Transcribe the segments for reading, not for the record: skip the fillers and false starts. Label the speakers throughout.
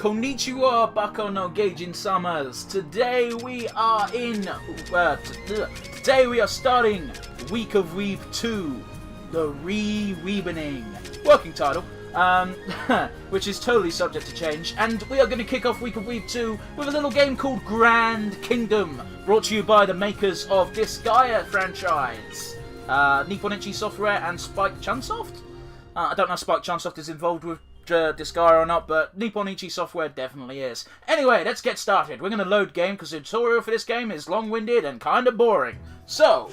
Speaker 1: Konnichiwa, Bako no Gaijin Summers. Today we are starting Week of Weeb 2, the Re-Weebening. Working title, which is totally subject to change. And we are going to kick off Week of Weeb 2 with a little game called Grand Kingdom, brought to you by the makers of Disgaea franchise. Nipponichi Software and Spike Chunsoft? I don't know if Spike Chunsoft is involved with Disgaea or not, but Nipponichi Software definitely is. Anyway, let's get started. We're going to load game because the tutorial for this game is long-winded and kind of boring. So,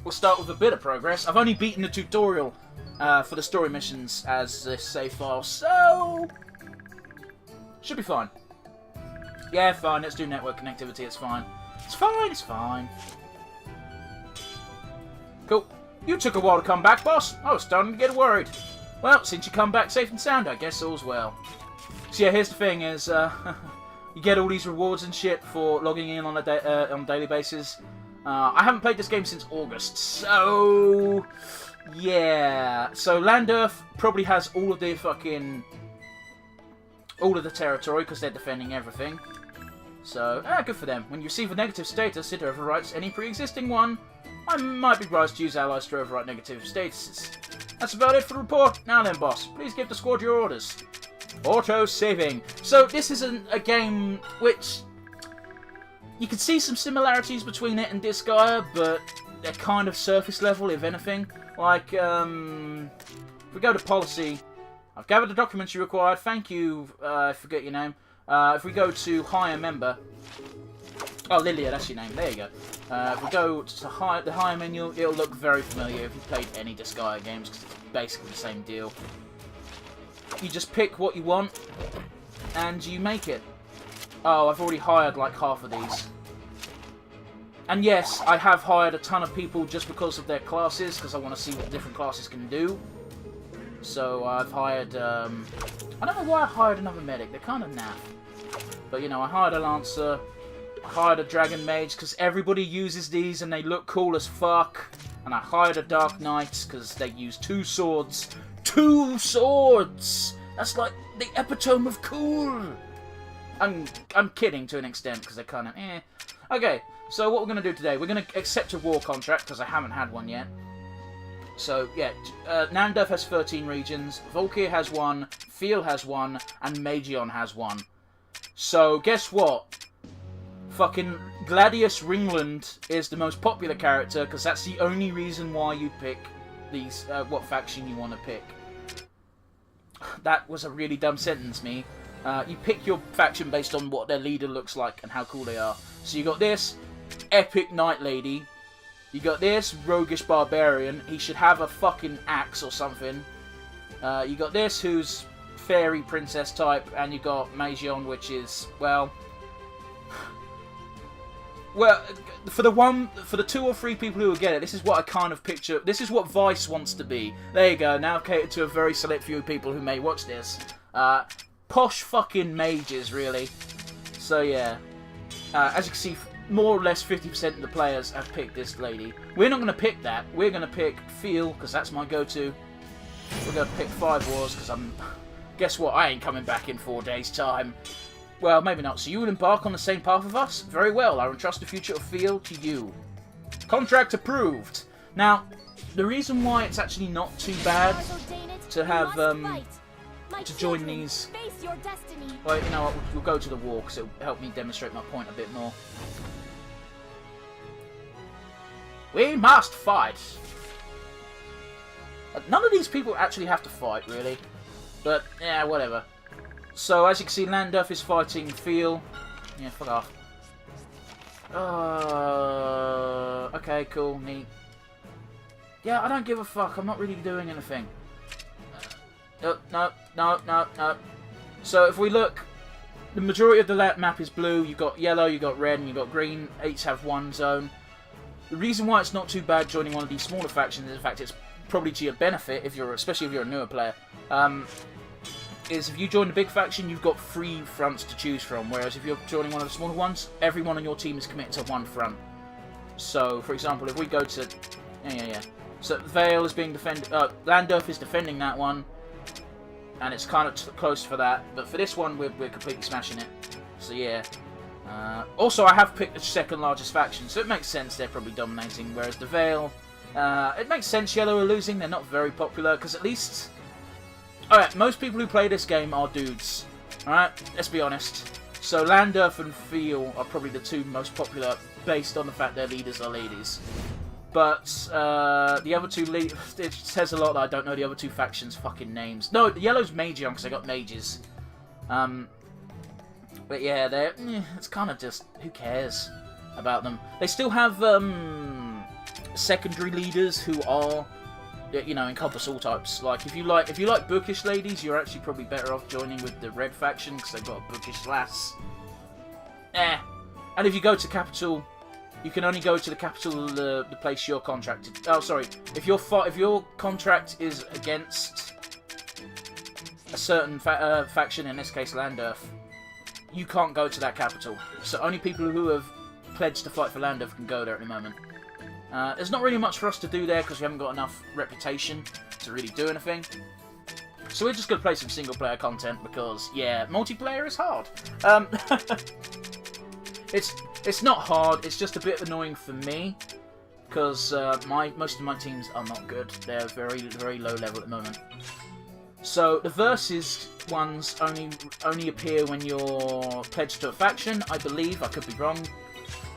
Speaker 1: we'll start with a bit of progress. I've only beaten the tutorial for the story missions as this save file, so should be fine. Yeah, fine. Let's do network connectivity. It's fine. It's fine. It's fine. Cool. You took a while to come back, boss. I was starting to get worried. Well, since you come back safe and sound, I guess all's well. So yeah, here's the thing: is you get all these rewards and shit for logging in on a daily basis. I haven't played this game since August, so yeah. So Land Earth probably has all of the territory because they're defending everything. So good for them. When you receive a negative status, it overwrites any pre-existing one. I might be advised to use allies to overwrite negative statuses. That's about it for the report. Now then, boss, please give the squad your orders. Auto-saving. So this is a game which you can see some similarities between it and Disgaea, but they're kind of surface level, if anything. Like, if we go to policy, I've gathered the documents you required. Thank you. I forget your name. If we go to hire member. Oh, Lilia, that's your name. There you go. If we go to the hire menu, it'll look very familiar if you've played any Disgaea games, because it's basically the same deal. You just pick what you want, and you make it. Oh, I've already hired like half of these. And yes, I have hired a ton of people just because of their classes, because I want to see what different classes can do. So I've hired, I don't know why I hired another medic, they're kind of naff. But you know, I hired a lancer, I hired a dragon mage because everybody uses these and they look cool as fuck. And I hired a dark knight because they use 2 swords. 2 swords! That's like the epitome of cool! I'm kidding to an extent because they're kind of eh. Okay, so what we're going to do today, we're going to accept a war contract because I haven't had one yet. So, yeah, Namdurf has 13 regions, Volkir has 1, Fiel has 1, and Magion has 1. So, guess what? Fucking Gladius Ringland is the most popular character because that's the only reason why you pick these, what faction you want to pick. That was a really dumb sentence, me. You pick your faction based on what their leader looks like and how cool they are. So you got this epic knight lady. You got this roguish barbarian. He should have a fucking axe or something. You got this who's fairy princess type, and you got Magion, which is, well, for the 2 or 3 people who will get it, this is what I kind of picture. This is what Vice wants to be. There you go. Now I've catered to a very select few people who may watch this. Posh fucking mages, really. So yeah, as you can see, more or less 50% of the players have picked this lady. We're not going to pick that. We're going to pick Fiel because that's my go-to. We're going to pick 5 wars because guess what? I ain't coming back in 4 days' time. Well, maybe not. So you will embark on the same path of us? Very well. I entrust the future of Fiel to you. Contract approved. Now, the reason why it's actually not too bad to have, to join these... Well, you know what? We'll go to the war because it'll help me demonstrate my point a bit more. We must fight! None of these people actually have to fight, really. But, yeah, whatever. So, as you can see, Landurf is fighting Fiel. Yeah, fuck off. Okay, cool, neat. Yeah, I don't give a fuck. I'm not really doing anything. No. So, if we look, the majority of the map is blue. You've got yellow, you've got red, and you've got green. Each have 1 zone. The reason why it's not too bad joining one of these smaller factions is, in fact, it's probably to your benefit, especially if you're a newer player. Is if you join the big faction, you've got 3 fronts to choose from, whereas if you're joining one of the smaller ones, everyone on your team is committed to 1 front. So, for example, if we go to... So, Vale is being defended... Landurf is defending that one. and it's kind of close for that. But for this one, we're completely smashing it. So yeah. Also, I have picked the second largest faction, so it makes sense they're probably dominating. Whereas the Veil, it makes sense Yellow are losing. They're not very popular because at least, alright, most people who play this game are dudes. Alright, let's be honest. So Landurf and Feel are probably the two most popular based on the fact their leaders are ladies. But the other two, it says a lot that I don't know the other two factions' fucking names. No, the Yellow's Magion because I got mages. But yeah, it's kind of just, who cares about them? They still have secondary leaders who are, you know, encompass all types. Like if you like bookish ladies, you're actually probably better off joining with the Red faction because they've got a bookish lass. And if you go to capital, you can only go to the capital the place you're contracted. Oh, sorry. If your contract is against a certain faction, in this case Landurf, you can't go to that capital. So only people who have pledged to fight for Landurf can go there at the moment. There's not really much for us to do there because we haven't got enough reputation to really do anything. So we're just going to play some single-player content because, yeah, multiplayer is hard. It's not hard, it's just a bit annoying for me because most of my teams are not good. They're very, very low level at the moment. So the versus ones only appear when you're pledged to a faction, I believe. I could be wrong.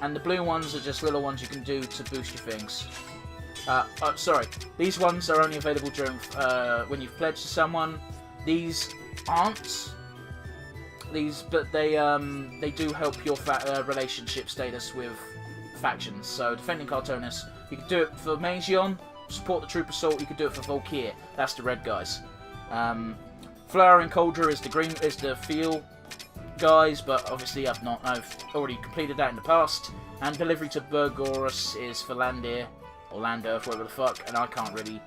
Speaker 1: And the blue ones are just little ones you can do to boost your things. Sorry, these ones are only available during when you've pledged to someone. These aren't. But they do help your relationship status with factions. So defending Cartoonist, you can do it for Magion. Support the Troop Assault. You can do it for Volkir. That's the red guys. Flower and Cauldra is the Feel guys, but obviously I've already completed that in the past. And Delivery to Burgorus is for Landir or Landurf, whatever the fuck, and I can't really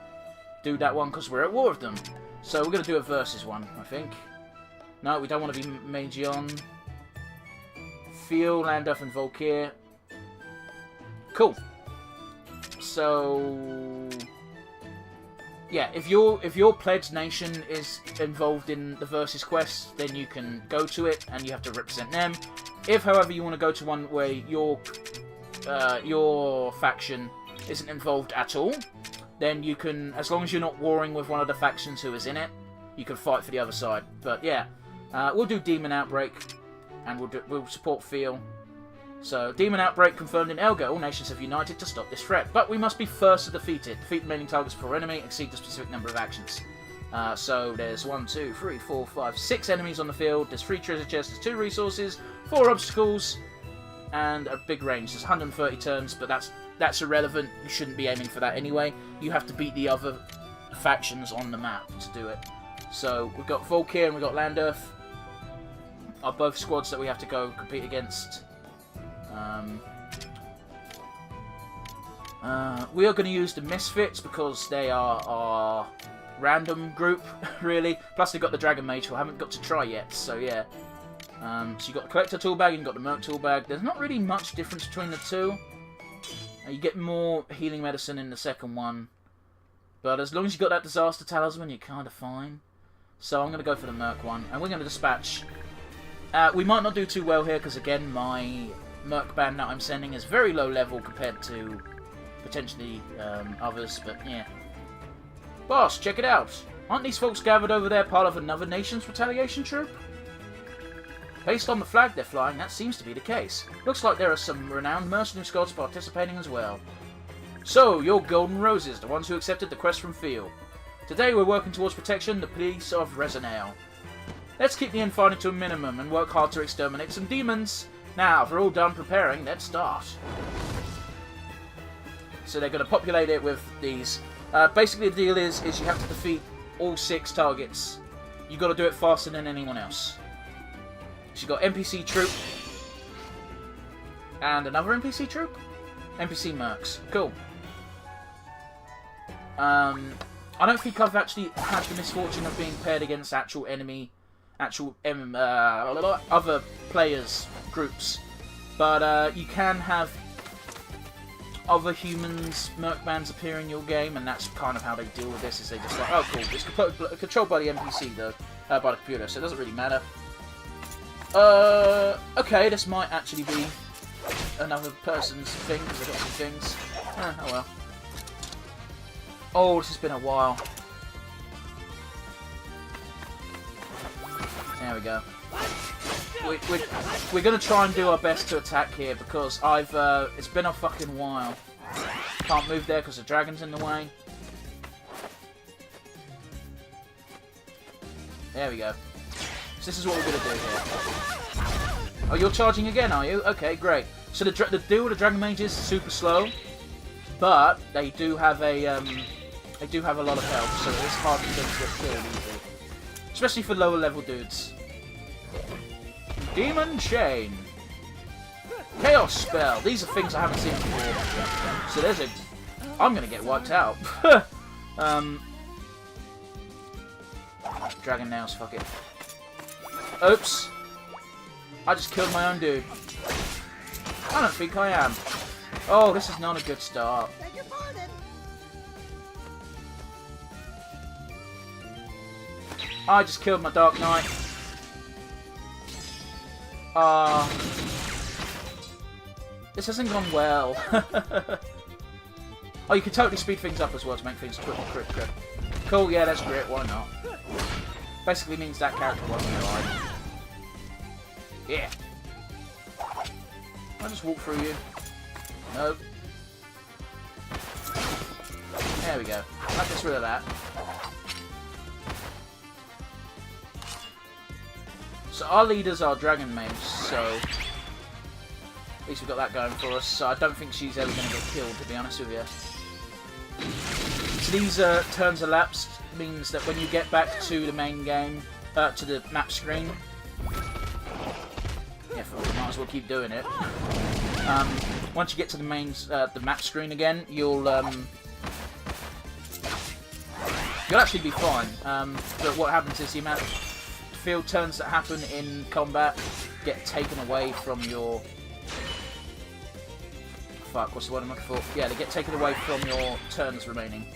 Speaker 1: do that one because we're at war with them. So we're gonna do a versus one, I think. No, we don't want to be Magion. Feel, Landurf, and Volkir. Cool. So yeah, if your pledged nation is involved in the versus quest, then you can go to it and you have to represent them. If, however, you want to go to one where your faction isn't involved at all, then you can, as long as you're not warring with one of the factions who is in it, you can fight for the other side. But yeah, we'll do Demon Outbreak, and we'll support Feel. So, Demon Outbreak confirmed in Elga. All nations have united to stop this threat. But we must be first to defeat it. Defeat remaining targets before enemy. Exceed the specific number of actions. So, there's 1, 2, 3, 4, 5, 6 enemies on the field. There's 3 treasure chests. There's 2 resources. 4 obstacles. And a big range. There's 130 turns, but that's irrelevant. You shouldn't be aiming for that anyway. You have to beat the other factions on the map to do it. So, we've got Volkir and we've got Landurf. Are both squads that we have to go compete against. We are going to use the Misfits because they are our random group, really. Plus, they've got the Dragon Mage, who I haven't got to try yet, so yeah. So you've got the Collector Toolbag and you've got the Merc Toolbag. There's not really much difference between the two. You get more healing medicine in the second one. But as long as you've got that Disaster Talisman, you're kind of fine. So I'm going to go for the Merc one. And we're going to dispatch. We might not do too well here because, again, my Merc band that I'm sending is very low level compared to potentially others, but yeah. Boss, check it out. Aren't these folks gathered over there part of another nation's retaliation troop? Based on the flag they're flying, that seems to be the case. Looks like there are some renowned mercenary squads participating as well. So, you're Golden Roses, the ones who accepted the quest from Feel. Today we're working towards protection the peace of Resonale. Let's keep the infighting to a minimum and work hard to exterminate some demons. Now, if we're all done preparing, let's start. So they're going to populate it with these. Basically, the deal is you have to defeat all 6 targets. You've got to do it faster than anyone else. So you've got NPC troop. And another NPC troop? NPC mercs. Cool. I don't think I've actually had the misfortune of being paired against actual other players' groups. But you can have other humans, merc bands appear in your game, and that's kind of how they deal with this, is they just like, oh cool, it's controlled by the NPC though, by the computer, so it doesn't really matter. Okay, this might actually be another person's thing, because I got some things. Oh well. Oh, this has been a while. There we go. We're gonna try and do our best to attack here, because it's been a fucking while. Can't move there because the dragon's in the way. There we go. So this is what we're gonna do here. Oh, you're charging again, are you? Okay, great. So the deal with the dragon mage is super slow, but they do have a lot of health, so it's hard for them to get killed easily, especially for lower level dudes. Demon Chain. Chaos Spell. These are things I haven't seen before. So there's a... I'm going to get wiped out. Dragon Nails, fuck it. Oops. I just killed my own dude. I don't think I am. Oh, this is not a good start. I just killed my Dark Knight. This hasn't gone well. Oh, you can totally speed things up as well to make things quick. Cool, yeah, that's great, why not? Basically means that character wasn't alive. Yeah. I'll just walk through you. Nope. There we go. That gets rid of that. So our leaders are dragon mages, so at least we've got that going for us. So I don't think she's ever going to get killed, to be honest with you. So these turns elapsed means that when you get back to the main game, to the map screen, yeah, we might as well keep doing it. Once you get to the main, the map screen again, you'll actually be fine. But what happens is the amount of field turns that happen in combat get taken away from your... Fuck, what's the word I'm looking for? Yeah, they get taken away from your turns remaining.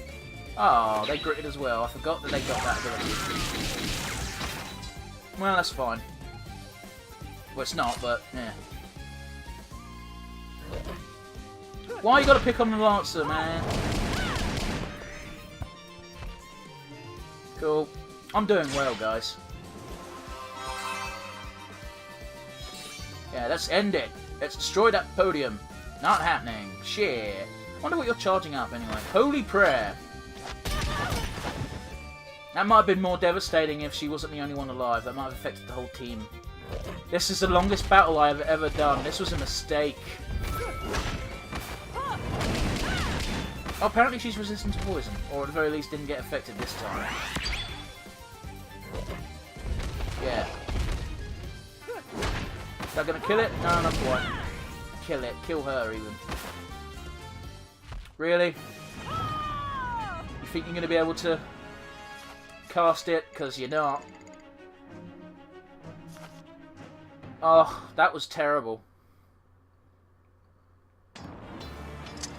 Speaker 1: Oh, they gritted as well. I forgot that they got that ability. Well, that's fine. Well, it's not, but, yeah. Why you gotta pick on the Lancer, man? Cool. I'm doing well, guys. Yeah, let's end it. Let's destroy that podium. Not happening. Shit. Wonder what you're charging up anyway. Holy prayer. That might have been more devastating if she wasn't the only one alive. That might have affected the whole team. This is the longest battle I have ever done. This was a mistake. Oh, apparently she's resistant to poison. Or at the very least didn't get affected this time. Yeah. Is that gonna kill it? No, not quite. Kill it. Kill her, even. Really? You think you're gonna be able to cast it? Because you're not. Oh, that was terrible.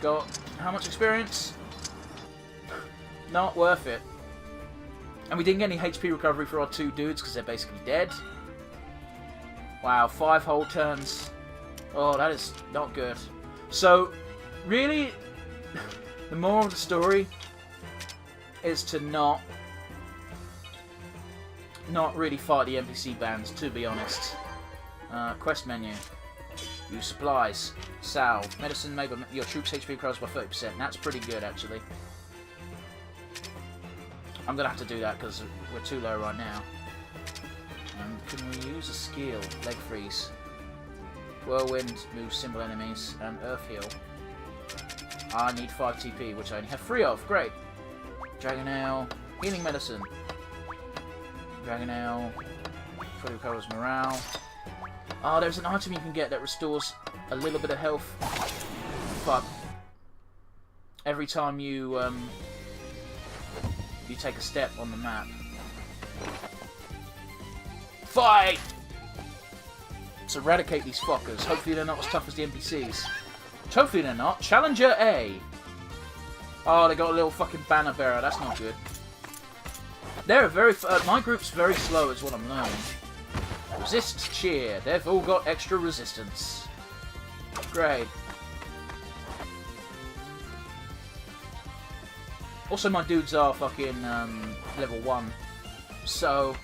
Speaker 1: Got how much experience? Not worth it. And we didn't get any HP recovery for our two dudes because they're basically dead. Wow, 5 whole turns. Oh, that is not good. So, really, the moral of the story is to not really fight the NPC bands, to be honest. Quest menu. Use supplies. Salve. Medicine made by your troops' HP recovers by 30%. That's pretty good, actually. I'm going to have to do that because we're too low right now. Can we use a skill? Leg freeze. Whirlwind moves simple enemies. And Earth heal. I need 5 TP, which I only have 3 of. Great. Dragon Ale. Healing medicine. Dragon Ale. Fully recovers morale. Oh, there's an item you can get that restores a little bit of health. Fuck. Every time you take a step on the map. Fight! Let's eradicate these fuckers. Hopefully they're not as tough as the NPCs. Hopefully they're not. Challenger A. Oh, they got a little fucking banner bearer. That's not good. They're very... my group's very slow is what I'm learning. Resist cheer. They've all got extra resistance. Great. Also, my dudes are fucking level 1. So...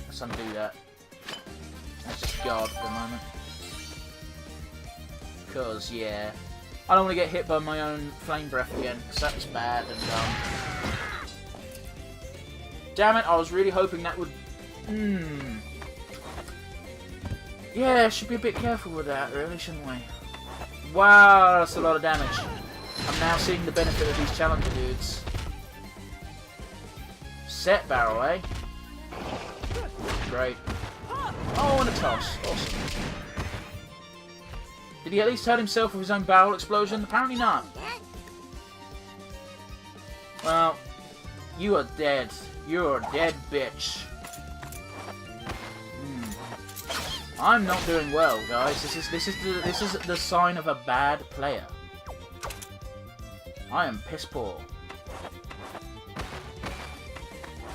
Speaker 1: let's undo that. Let's just guard for the moment. Because, yeah... I don't want to get hit by my own flame breath again, because that was bad and damn it, I was really hoping that would... Yeah, should be a bit careful with that, really, shouldn't we? Wow, that's a lot of damage. I'm now seeing the benefit of these challenger dudes. Set barrel, eh? Great. Oh, and a toss. Awesome. Did he at least hurt himself with his own barrel explosion? Apparently not. Well, you are dead. You're a dead bitch. I'm not doing well, guys. This is the sign of a bad player. I am piss poor.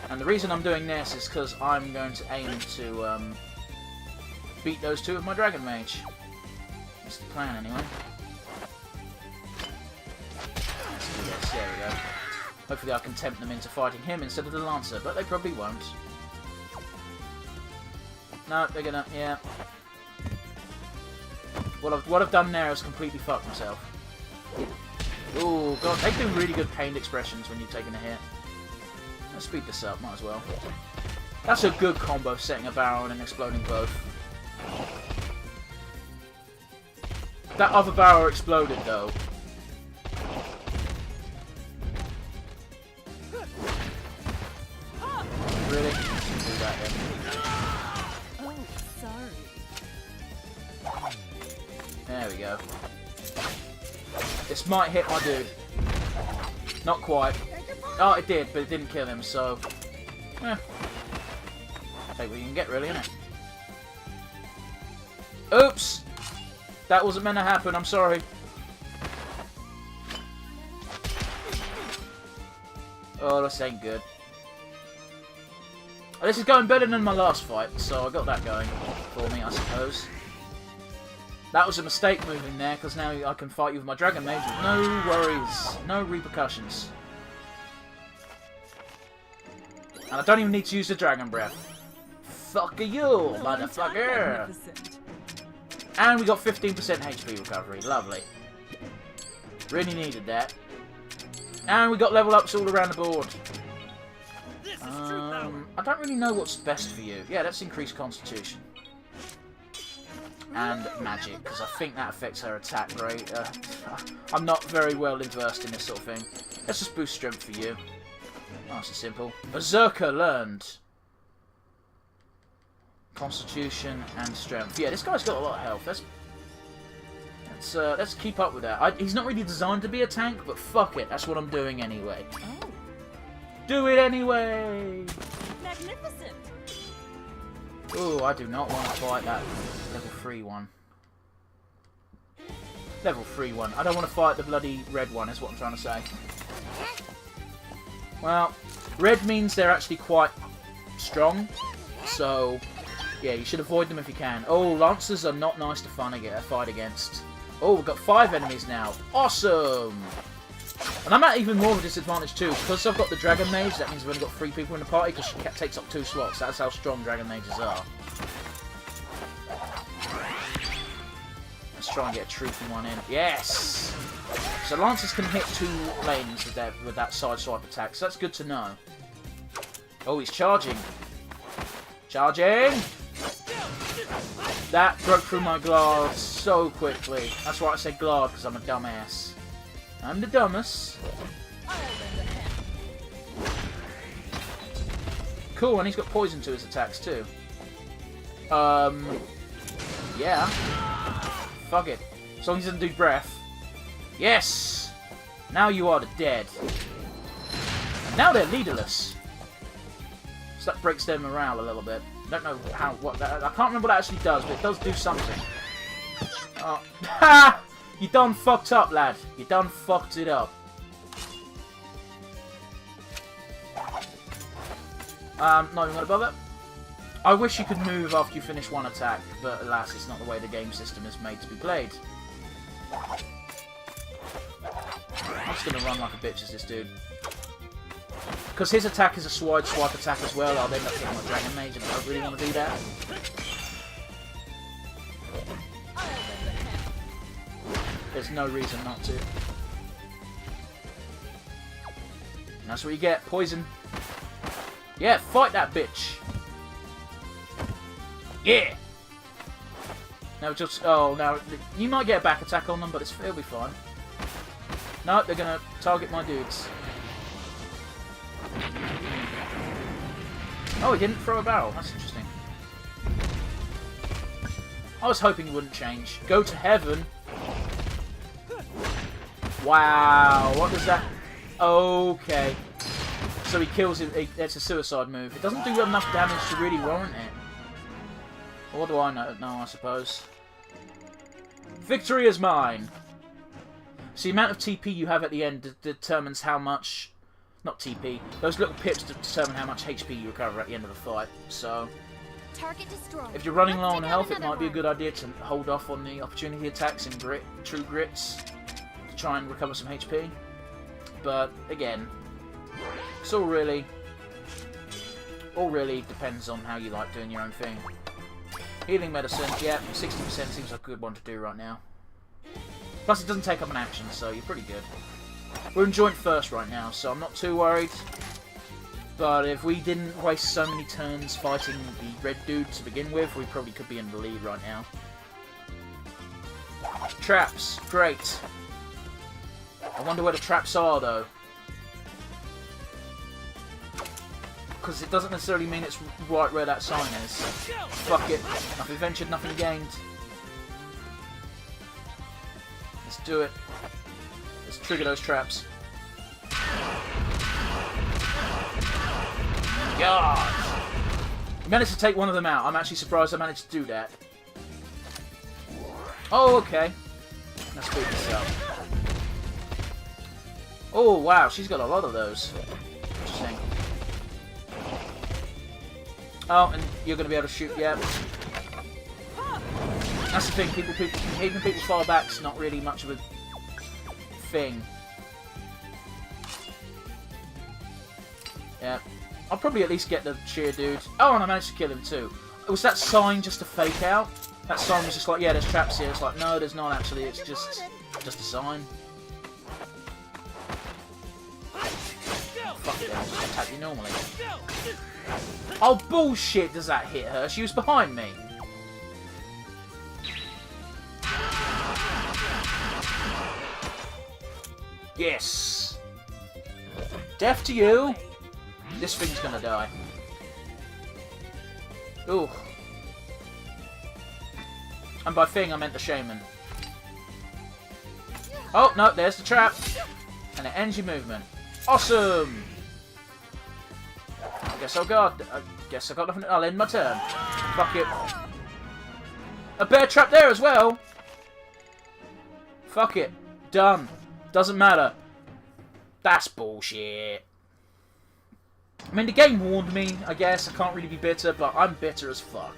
Speaker 1: And the reason I'm doing this is because I'm going to aim to beat those two with my Dragon Mage. That's the plan, anyway. Let's do this. There we go. Hopefully I can tempt them into fighting him instead of the Lancer, but they probably won't. No, they're gonna... yeah. What I've done there is completely fucked myself. Ooh, God, they do really good pained expressions when you're taking a hit. Let's speed this up, might as well. That's a good combo, setting a barrel and exploding both. That other barrel exploded, though. Really? Let's do that then.
Speaker 2: Oh, sorry.
Speaker 1: There we go. This might hit my dude. Not quite. Oh, it did, but it didn't kill him, so... take what you can get, really, innit? Oops! That wasn't meant to happen, I'm sorry. Oh, this ain't good. Oh, this is going better than my last fight, so I got that going for me, I suppose. That was a mistake moving there, because now I can fight you with my Dragon Mage with no worries, no repercussions. And I don't even need to use the Dragon Breath. Fuck you, motherfucker! And we got 15% HP recovery. Lovely. Really needed that. And we got level ups all around the board. I don't really know what's best for you. Yeah, let's increase Constitution. And Magic, because I think that affects her attack rate. I'm not very well versed in this sort of thing. Let's just boost Strength for you. Nice and simple. Berserker learned. Constitution and Strength. Yeah, this guy's got a lot of health. Let's keep up with that. He's not really designed to be a tank, but fuck it. That's what I'm doing anyway.
Speaker 2: Oh.
Speaker 1: Do it anyway!
Speaker 2: Magnificent.
Speaker 1: Ooh, I do not want to fight that level 3 one. Level 3 one. I don't want to fight the bloody red one, is what I'm trying to say. Well, red means they're actually quite strong, so yeah, you should avoid them if you can. Oh, Lancers are not nice to fight against. Oh, we've got 5 enemies now. Awesome! And I'm at even more of a disadvantage too, because I've got the Dragon Mage. That means we've only got 3 people in the party, because she takes up 2 slots. That's how strong Dragon Mages are. Let's try and get a truthy one in. Yes! So Lancers can hit 2 lanes with that side swipe attack, so that's good to know. Oh, he's charging. Charging! That broke through my guard so quickly. That's why I said guard, because I'm a dumbass. I'm the dumbest. Cool, and he's got poison to his attacks too. Yeah. Fuck it. As long as he doesn't do breath. Yes! Now you are the dead. And now they're leaderless. So that breaks their morale a little bit. I don't know what that... I can't remember what that actually does, but it does do something. Oh. Ha! You done fucked up, lad. You done fucked it up. Not even gonna bother. I wish you could move after you finish one attack, but alas, it's not the way the game system is made to be played. I'm just gonna run like a bitch as this dude. Because his attack is a swipe attack as well, I'll end up hitting my Dragon Mage, and I don't really want to do that. There's no reason not to. And that's what you get, poison. Yeah, fight that bitch. Yeah! Now just... Oh, now... You might get a back attack on them, but it'll be fine. No, they're gonna target my dudes. Oh, he didn't throw a barrel. That's interesting. I was hoping he wouldn't change. Go to heaven. Wow, what does that... Okay. So he kills him. It's a suicide move. It doesn't do enough damage to really warrant it. Well, what do I know? No, I suppose. Victory is mine. So the amount of TP you have at the end determines how much... Not TP. Those little pips determine how much HP you recover at the end of the fight. So...
Speaker 2: Target destroyed.
Speaker 1: If you're running low on health, it might be a good idea to hold off on the opportunity attacks and true grits. To try and recover some HP. But, again... It's all really depends on how you like doing your own thing. Healing medicine, yeah, 60% seems like a good one to do right now. Plus it doesn't take up an action, so you're pretty good. We're in joint first right now, so I'm not too worried. But if we didn't waste so many turns fighting the red dude to begin with, we probably could be in the lead right now. Traps, great. I wonder where the traps are, though. Because it doesn't necessarily mean it's right where that sign is. Fuck it. Nothing ventured, nothing gained. Let's do it. Let's trigger those traps. God! We managed to take one of them out. I'm actually surprised I managed to do that. Oh, okay. Let's speed this up. Oh, wow. She's got a lot of those. Interesting. Oh, and you're going to be able to shoot, yeah. That's the thing, keeping people far back's not really much of a thing. Yeah. I'll probably at least get the sheer dude. Oh, and I managed to kill him too. Was that sign just a fake out? That sign was just like, yeah, there's traps here. It's like, no, there's not actually. It's just a sign. Fuck it, I'll just attack you normally. Oh, bullshit, does that hit her? She was behind me. Yes. Death to you. This thing's gonna die. Ooh. And by thing, I meant the shaman. Oh, no, there's the trap. And it ends your movement. Awesome! I guess I got nothing. I'll end my turn. Fuck it. A bear trap there as well. Fuck it. Done. Doesn't matter. That's bullshit. I mean, the game warned me, I guess. I can't really be bitter, but I'm bitter as fuck.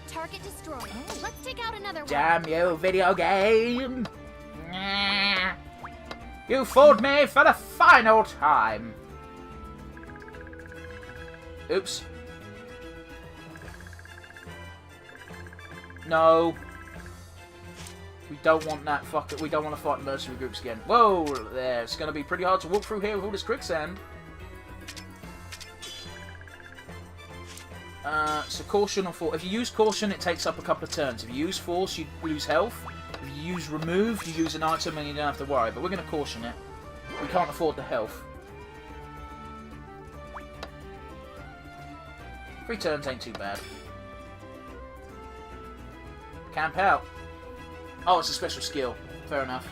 Speaker 2: Target destroyed. Let's take out another one.
Speaker 1: Damn you, video game! You fooled me for the final time. Oops. No. We don't want that fucker. We don't want to fight mercenary groups again. Whoa, there. It's going to be pretty hard to walk through here with all this quicksand. So caution or force. If you use caution, it takes up a couple of turns. If you use force, you lose health. If you use remove, you use an item and you don't have to worry. But we're going to caution it. We can't afford the health. 3 turns ain't too bad. Camp out. Oh, it's a special skill. Fair enough.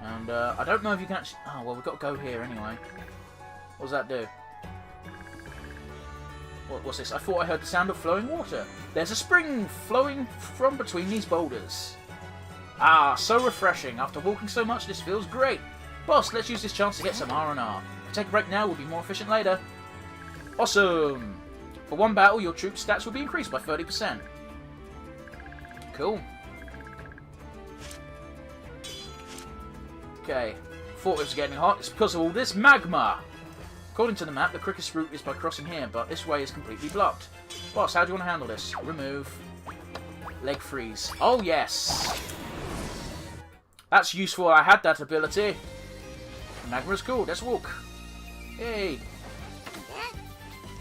Speaker 1: And I don't know if you can actually... Oh, well, we've got to go here anyway. What does that do? What's this? I thought I heard the sound of flowing water. There's a spring flowing from between these boulders. Ah, so refreshing. After walking so much, this feels great. Boss, let's use this chance to get some R&R. If we take a break now, we'll be more efficient later. Awesome! For one battle, your troop stats will be increased by 30%. Cool. Okay. Thought it was getting hot. It's because of all this magma. According to the map, the quickest route is by crossing here, but this way is completely blocked. Boss, how do you want to handle this? Remove. Leg freeze. Oh, yes! That's useful. I had that ability. Magma is cool. Let's walk. Hey.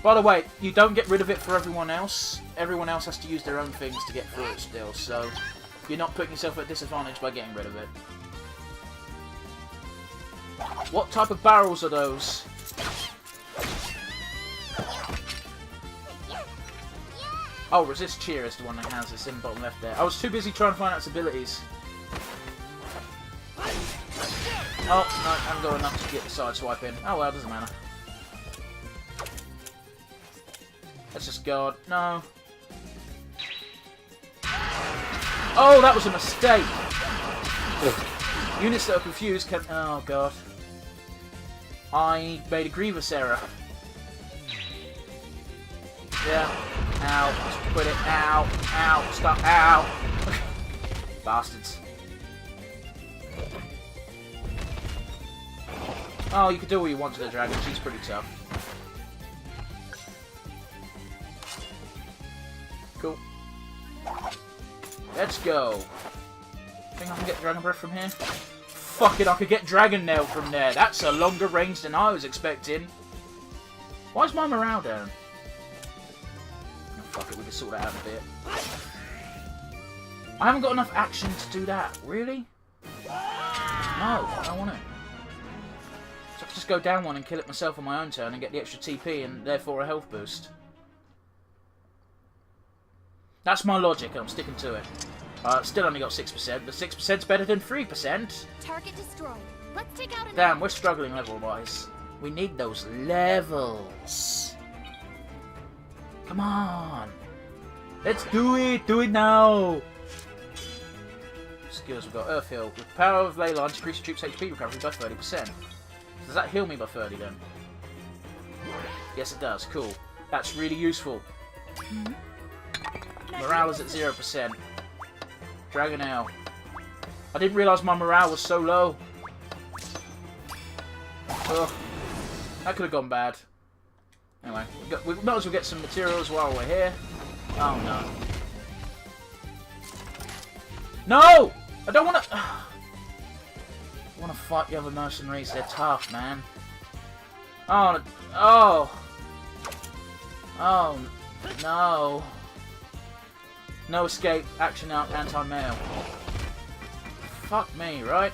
Speaker 1: By the way, you don't get rid of it for everyone else. Everyone else has to use their own things to get through it still, so you're not putting yourself at a disadvantage by getting rid of it. What type of barrels are those? Oh, resist cheer is the one that has this in the bottom left there. I was too busy trying to find out its abilities. Oh, no, I haven't got enough to get the side swipe in. Oh well, doesn't matter. Let's just guard. No. Oh, that was a mistake! Units that are confused can... Oh, God. I made a grievous error. Yeah. Ow. Quit it. Ow. Ow. Stop. Ow. Bastards. Oh, you can do what you want to the dragon. She's pretty tough. Cool. Let's go. Think I can get Dragon Breath from here? Fuck it, I could get Dragon Nail from there. That's a longer range than I was expecting. Why is my morale down? Oh, fuck it, we can sort that out in a bit. I haven't got enough action to do that. Really? No, I don't want it. So I can just go down one and kill it myself on my own turn and get the extra TP and therefore a health boost. That's my logic, and I'm sticking to it. Still only got 6%, but 6%'s better than 3%.
Speaker 2: Target destroyed. Let's take out
Speaker 1: Damn, we're struggling level-wise. We need those levels. Come on. Let's do it. Do it now. Skills we've got. Earth Heal. With the power of Ley Line, decrease your troops' HP recovery by 30%. Does that heal me by 30 then? Yes, it does. Cool. That's really useful. Morale is at 0%. Dragon Ale. I didn't realise my morale was so low. Ugh. That could have gone bad. Anyway, we might as well get some materials while we're here. Oh no. No! I don't want to... I want to fight the other mercenaries. They're tough, man. Oh. Oh. Oh. No. No escape, action out, anti-mail. Fuck me, right?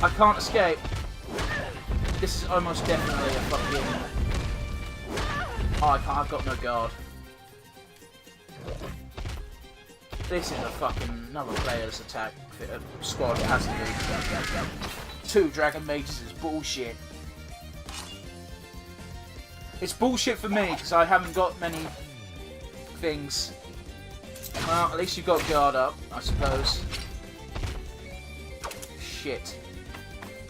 Speaker 1: I can't escape. This is almost definitely a fucking... Oh, I can't, I've got no guard. This is a fucking another player's attack squad, it has to be. 2 Dragon Mages is bullshit. It's bullshit for me, because I haven't got many things. Well, at least you've got guard up, I suppose. Shit.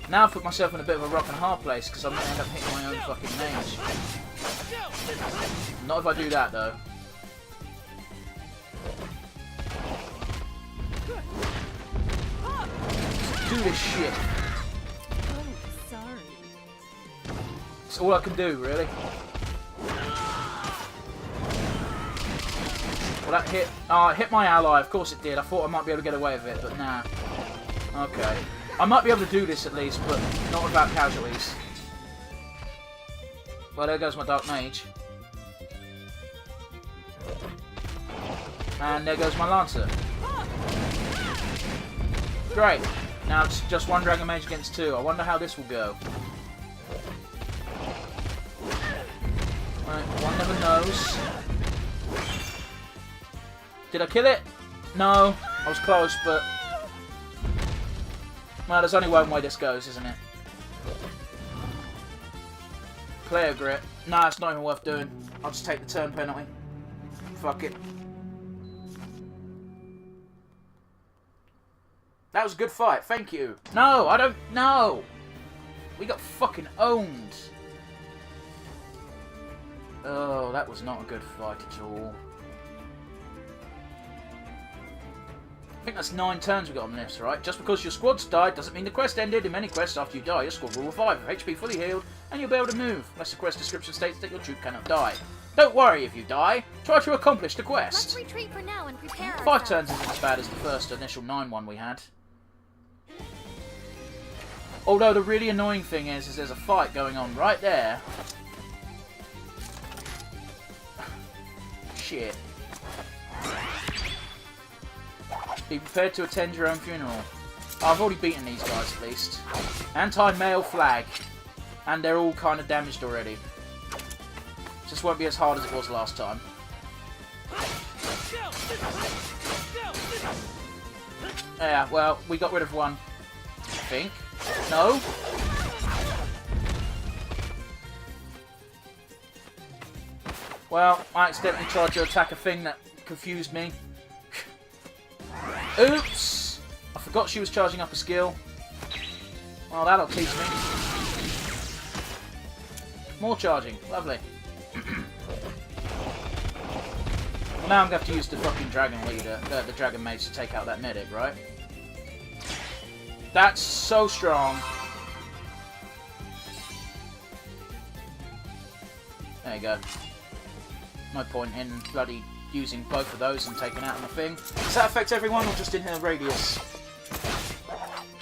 Speaker 1: Now I've put myself in a bit of a rock and a hard place, because I'm going to end up hitting my own fucking mage. Not if I do that, though. Do this shit.
Speaker 2: Oh, sorry.
Speaker 1: It's all I can do, really. Well, that hit... Oh, it hit my ally. Of course it did. I thought I might be able to get away with it, but nah. Okay. I might be able to do this at least, but not without casualties. Well, there goes my Dark Mage. And there goes my Lancer. Great. Now it's just 1 Dragon Mage against 2. I wonder how this will go. Right, one never knows. Did I kill it? No. I was close, but... Well, there's only one way this goes, isn't it? Player grit. Nah, it's not even worth doing. I'll just take the turn penalty. Fuck it. That was a good fight, thank you. No, I don't know. We got fucking owned. Oh, that was not a good fight at all. I think that's 9 turns we got on this, right? Just because your squad's died doesn't mean the quest ended. In many quests, after you die, your squad will revive, HP fully healed, and you'll be able to move, unless the quest description states that your troop cannot die. Don't worry if you die. Try to accomplish the quest.
Speaker 2: Let's retreat for now and prepare
Speaker 1: 5 turns isn't as bad as the first initial 9 one we had. Although the really annoying thing is there's a fight going on right there. Shit. Be prepared to attend your own funeral. I've already beaten these guys at least. Anti-male flag. And they're all kind of damaged already. Just won't be as hard as it was last time. Yeah, well, we got rid of one. I think. No? Well, I accidentally tried to attack a thing that confused me. Oops! I forgot she was charging up a skill. Well, that'll teach me. More charging. Lovely. Well, now I'm going to have to use the fucking dragon leader, the dragon mage to take out that medic, right? That's so strong. There you go. No point in bloody using both of those and taking out the thing. Does that affect everyone or just in her radius?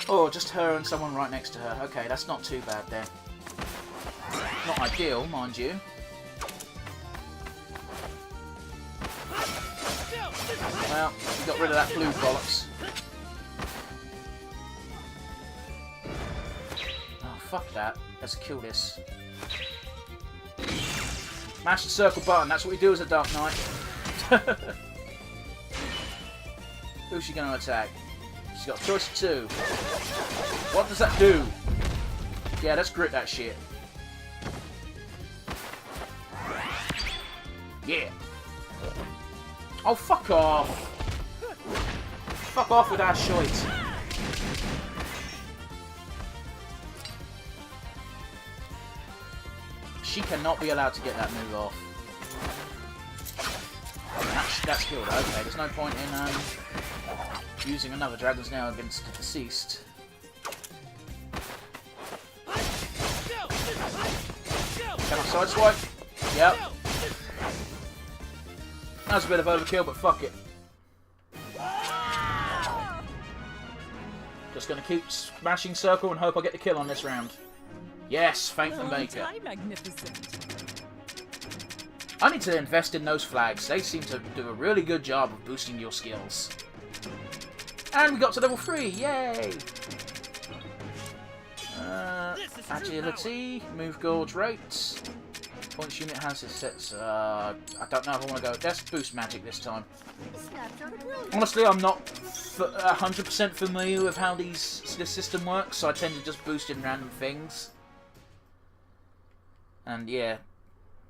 Speaker 1: Oh, just her and someone right next to her. Okay, that's not too bad then. Not ideal, mind you. Well, we got rid of that blue bollocks. Oh, fuck that. Let's kill this. Mash the circle button, that's what we do as a Dark Knight. Who's she going to attack? She's got a choice of 2. What does that do? Yeah, let's grit that shit. Yeah. Oh, fuck off. Fuck off with our shite. She cannot be allowed to get that move off. That's killed her. Okay, there's no point in using another Dragon's Nail against the deceased. Can I sideswipe? Yep. That was a bit of overkill, but fuck it. Just gonna keep smashing circle and hope I get the kill on this round. Yes, thank the maker. I need to invest in those flags. They seem to do a really good job of boosting your skills. And we got to level 3, yay! Agility, move gauge rates. Points unit has its sets. I don't know if I want to go. Let's boost magic this time. Honestly, I'm not 100% familiar with how this system works, so I tend to just boost in random things. And yeah,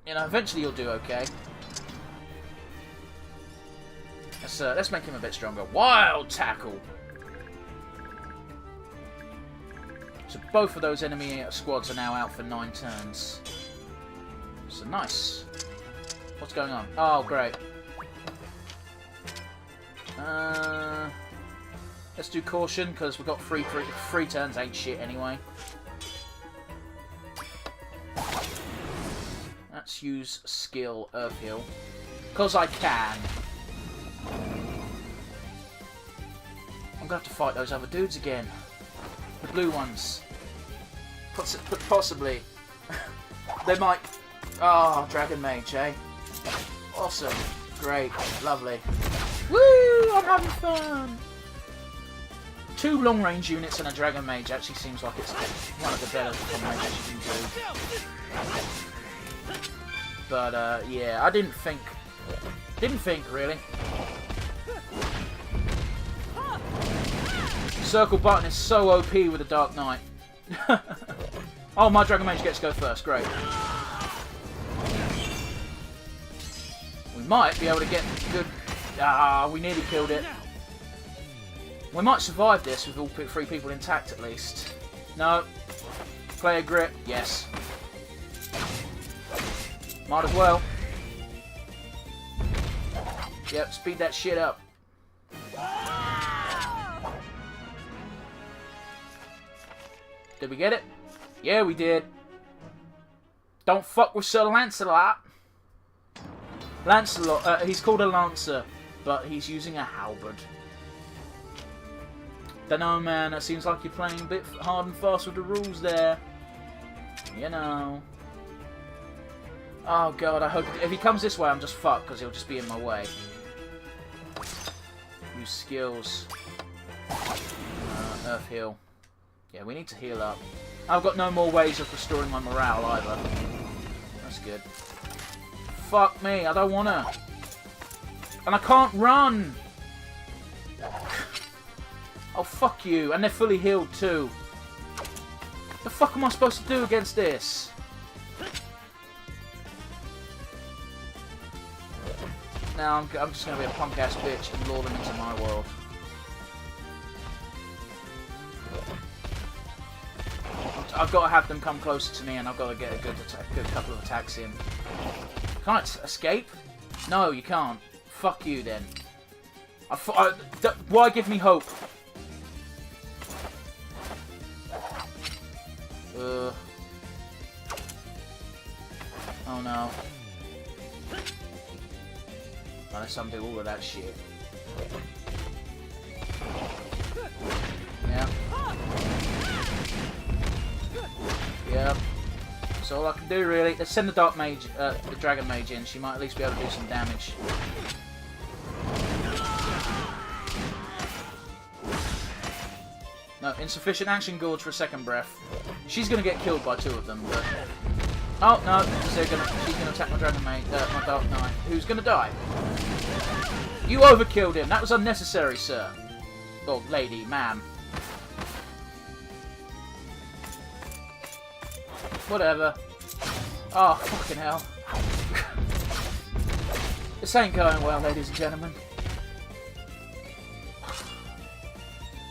Speaker 1: you know, eventually you'll do okay. Let's make him a bit stronger. Wild tackle. So both of those enemy squads are now out for 9 turns. So nice. What's going on? Oh, great. Let's do caution because we've got free turns. Ain't shit anyway. Let's use skill Earth Heal because I can. I'm gonna have to fight those other dudes again. The blue ones. Possibly. They might. Ah, oh, Dragon Mage, eh? Awesome. Great. Lovely. Woo! I'm having fun! 2 long-range units and a Dragon Mage actually seems like it's one of the better combinations you can do. But, yeah, I didn't think... really. Circle button is so OP with a Dark Knight. Oh, my Dragon Mage gets to go first. Great. might be able to get good... Ah, we nearly killed it. We might survive this with all 3 people intact at least. No. Player grip. Yes. Might as well. Yep, speed that shit up. Did we get it? Yeah, we did. Don't fuck with Sir Lancelot. Lancelot, he's called a lancer, but he's using a halberd. Dunno, man, it seems like you're playing a bit hard and fast with the rules there. You know. Oh god, I hope... If he comes this way, I'm just fucked, because he'll just be in my way. Use skills. Earth heal. Yeah, we need to heal up. I've got no more ways of restoring my morale, either. That's good. Fuck me, I don't wanna. And I can't run! Oh, fuck you. And they're fully healed, too. The fuck am I supposed to do against this? Now I'm just going to be a punk-ass bitch and lure them into my world. I've got to have them come closer to me, and I've got to get a good couple of attacks in. Can't escape? No, you can't. Fuck you, then. Why give me hope? Oh no. Unless I'm doing all of that shit. Yeah. Yep. That's all I can do, really. Let's send the Dark Mage, the Dragon Mage in. She might at least be able to do some damage. No, insufficient action gorge for a second breath. She's gonna get killed by 2 of them, but... Oh, no, she's gonna attack my Dragon Mage, my Dark Knight, who's gonna die. You overkilled him! That was unnecessary, sir. Or lady, ma'am. Whatever. Oh, fucking hell. This ain't going well, ladies and gentlemen.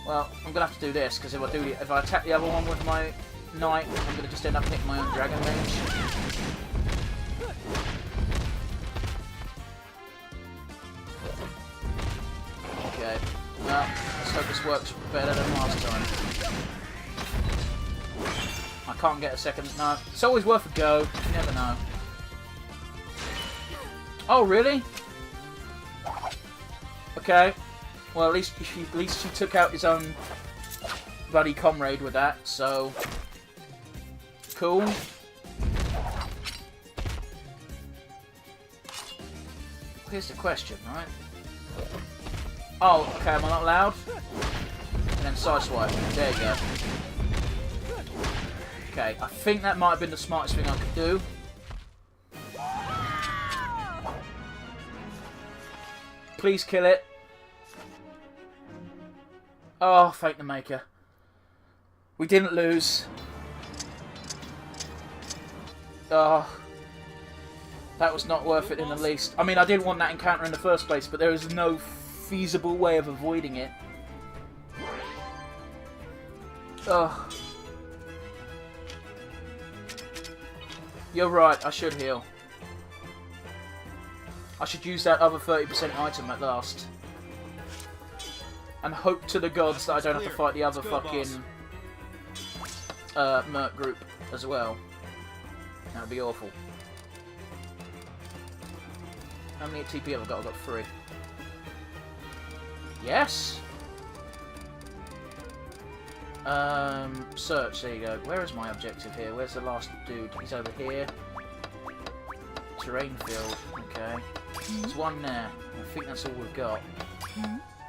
Speaker 1: Well, I'm gonna have to do this, because if I attack the other one with my knight, I'm gonna just end up hitting my own Dragon Mage. Okay. Well, let's hope this works better than last time. I can't get a second... No, it's always worth a go. You never know. Oh, really? Okay. Well, at least he took out his own bloody comrade with that, so... Cool. Here's the question, right? Oh, okay, am I not allowed? And then sideswipe. There you go. Okay, I think that might have been the smartest thing I could do. Please kill it. Oh, thank the maker. We didn't lose. Oh. That was not worth it in the least. I mean, I didn't want that encounter in the first place, but there is no feasible way of avoiding it. Oh. You're right, I should heal. I should use that other 30% item at last. And hope to the gods that I don't have to fight the other fucking merc group as well. That would be awful. How many TP have I got? I've got 3. Yes? Search, there you go. Where is my objective here? Where's the last dude? He's over here. Terrain field. Okay. There's one there. I think that's all we've got.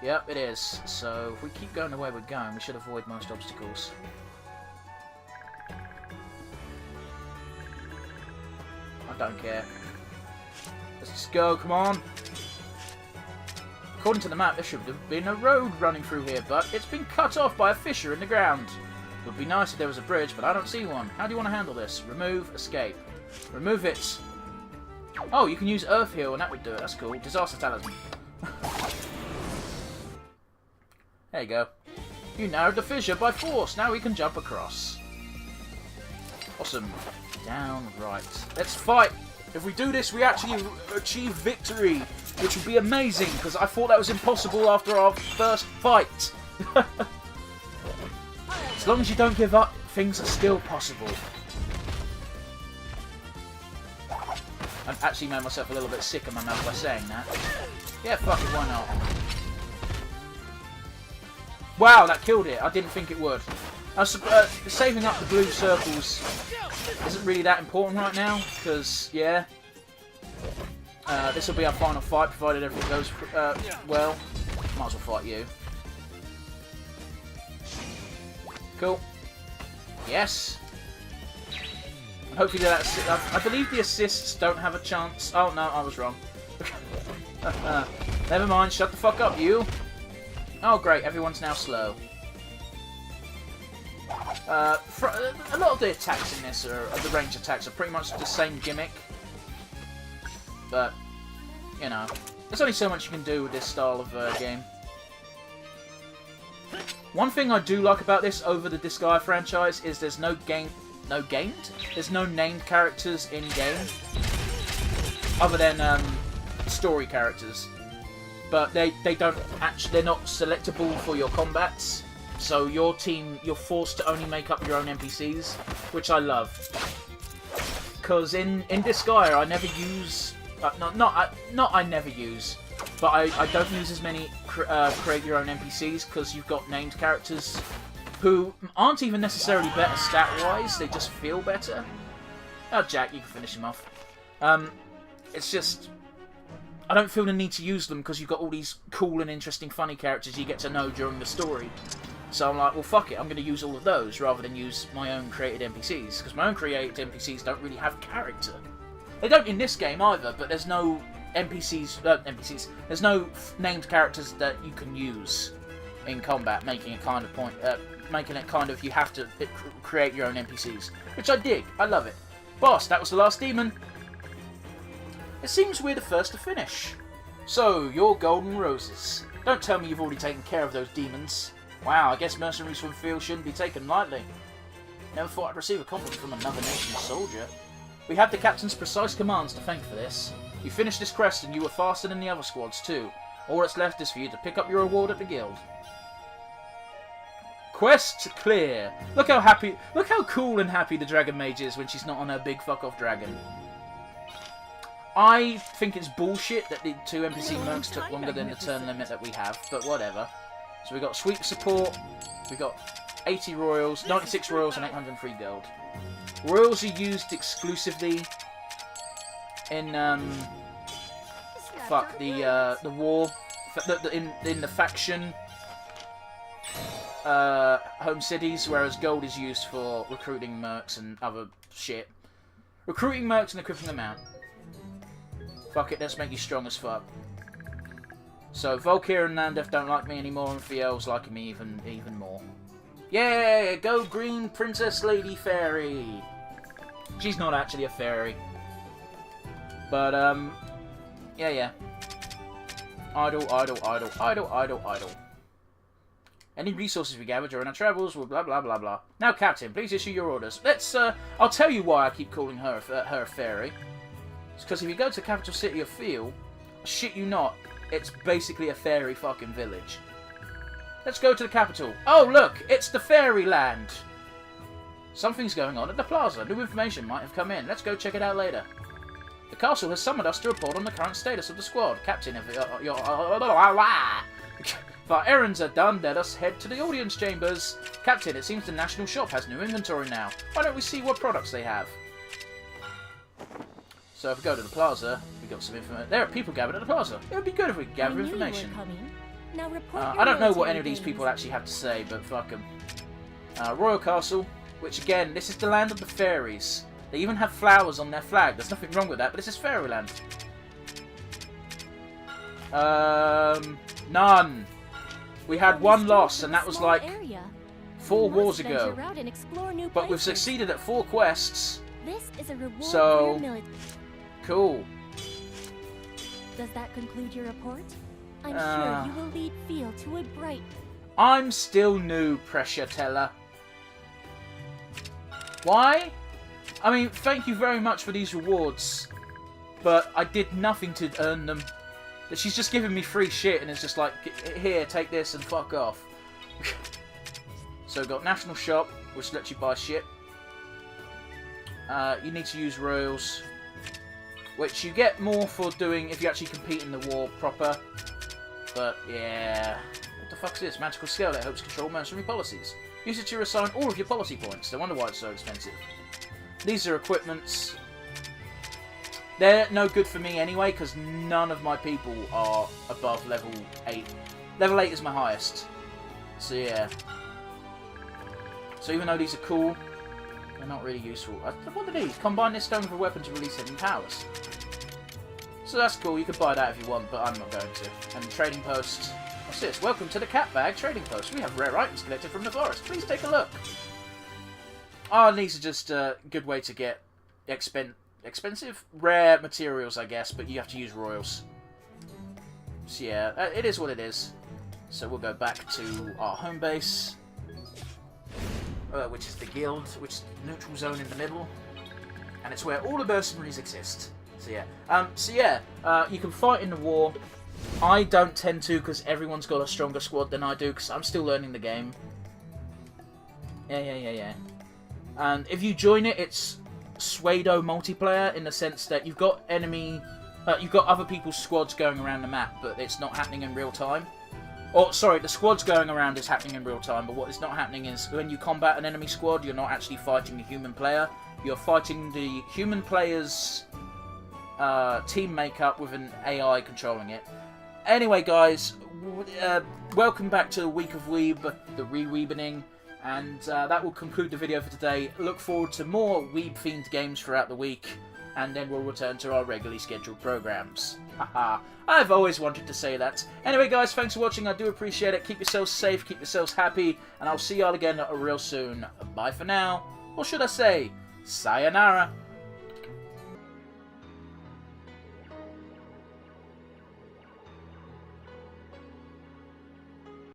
Speaker 1: Yep, it is. So, if we keep going the way we're going, we should avoid most obstacles. I don't care. Let's just go, come on! According to the map, there should have been a road running through here, but it's been cut off by a fissure in the ground. It would be nice if there was a bridge, but I don't see one. How do you want to handle this? Remove, escape. Remove it. Oh, you can use Earth Heal and that would do it. That's cool. Disaster Talisman. There you go. You narrowed the fissure by force. Now we can jump across. Awesome. Down, right. Let's fight. If we do this, we actually achieve victory, which would be amazing, because I thought that was impossible after our first fight. As long as you don't give up, things are still possible. I've actually made myself a little bit sick in my mouth by saying that. Yeah, fuck it, why not? Wow, that killed it. I didn't think it would. Saving up the blue circles isn't really that important right now, because, yeah. This will be our final fight, provided everything goes well. Might as well fight you. Cool. Yes. And hopefully that's... I believe the assists don't have a chance. Oh, no, I was wrong. Never mind, shut the fuck up, you. Oh, great, everyone's now slow. A lot of the attacks in this, the range attacks, are pretty much the same gimmick. But, you know, there's only so much you can do with this style of game. One thing I do like about this over the Disgaea franchise is there's there's no named characters in game, other than story characters. But they don't actually, they're not selectable for your combats. So your team, you're forced to only make up your own NPCs, which I love. Because in Disgaea, I never use, I never use, but I don't use as many create your own NPCs, because you've got named characters who aren't even necessarily better stat-wise, they just feel better. Oh, Jack, you can finish him off. It's just, I don't feel the need to use them because you've got all these cool and interesting funny characters you get to know during the story. So I'm like, well, fuck it, I'm going to use all of those rather than use my own created NPCs, because my own created NPCs don't really have character. They don't in this game either, but there's no NPCs, there's no named characters that you can use in combat, making it kind of you have to create your own NPCs, which I dig. I love it. Boss, that was the last demon. It seems we're the first to finish. So, your golden roses. Don't tell me you've already taken care of those demons. Wow, I guess mercenaries from the field shouldn't be taken lightly. Never thought I'd receive a compliment from another nation's soldier. We have the captain's precise commands to thank for this. You finished this quest and you were faster than the other squads too. All that's left is for you to pick up your reward at the guild. Quest clear. Look how cool and happy the Dragon Mage is when she's not on her big fuck-off dragon. I think it's bullshit that the 2 NPC mercs took longer than the turn limit that we have, but whatever. So we got sweep support, we got 80 royals, 96 royals and 803 gold. Royals are used exclusively in the war, in the faction home cities, whereas gold is used for recruiting mercs and other shit. Recruiting mercs and equipping them out. Fuck it, let's make you strong as fuck. So Volkir and Nandef don't like me anymore, and Fiel's liking me even more. Yeah, go green princess lady fairy. She's not actually a fairy, but yeah. Idle. Any resources we gather during our travels will blah blah blah blah. Now, Captain, please issue your orders. Let's. I'll tell you why I keep calling her a fairy. It's because if you go to the capital city of Fiel, shit you not, it's basically a fairy fucking village. Let's go to the capital. Oh look, it's the fairyland. Something's going on at the plaza. New information might have come in. Let's go check it out later. The castle has summoned us to report on the current status of the squad. Captain, if our errands are done, let us head to the audience chambers. Captain, it seems the national shop has new inventory now. Why don't we see what products they have? So if we go to the plaza, we got some information. There are people gathered at the plaza. It would be good if we could gather information. I don't know what any of these people actually have to say, but fuck them. Royal Castle, which again, this is the land of the fairies. They even have flowers on their flag. There's nothing wrong with that, but this is fairyland. None. We had one loss, and that was like 4 wars ago. But we've succeeded at 4 quests.
Speaker 2: This is a reward
Speaker 1: so
Speaker 2: for your
Speaker 1: cool.
Speaker 2: Does that conclude your report? I'm sure you will lead Field to a bright...
Speaker 1: I'm still new, Pressure Teller. Why? I mean, thank you very much for these rewards, but I did nothing to earn them. She's just giving me free shit, and it's just like, here, take this and fuck off. So we've got National Shop, which lets you buy shit. You need to use Royals, which you get more for doing if you actually compete in the war proper. But, yeah... What the fuck's this? Magical skill that helps control mercenary policies. Use it to assign all of your policy points. No wonder why it's so expensive. These are equipments. They're no good for me anyway, because none of my people are above level 8. Level 8 is my highest. So yeah. So even though these are cool, they're not really useful. What are these? Combine this stone with a weapon to release hidden powers. So that's cool, you can buy that if you want, but I'm not going to. And trading post. What's this? Welcome to the Cat Bag Trading Post. We have rare items collected from the forest. Please take a look. Oh, and these are just a good way to get expensive? Rare materials, I guess, but you have to use Royals. So yeah, it is what it is. So we'll go back to our home base, which is the guild, which is the neutral zone in the middle. And it's where all the mercenaries exist. So yeah, you can fight in the war. I don't tend to, because everyone's got a stronger squad than I do, because I'm still learning the game. Yeah. And if you join it, it's pseudo multiplayer in the sense that you've got you've got other people's squads going around the map, but it's not happening in real time. Or, sorry, the squads going around is happening in real time, but what is not happening is when you combat an enemy squad, you're not actually fighting a human player. You're fighting the human player's team makeup with an AI controlling it. Anyway, guys, welcome back to the week of Weeb, the Re-Weebening, and that will conclude the video for today. Look forward to more Weeb-themed games throughout the week, and then we'll return to our regularly scheduled programs. Haha, I've always wanted to say that. Anyway, guys, thanks for watching. I do appreciate it. Keep yourselves safe, keep yourselves happy, and I'll see y'all again real soon. Bye for now. Or should I say, sayonara.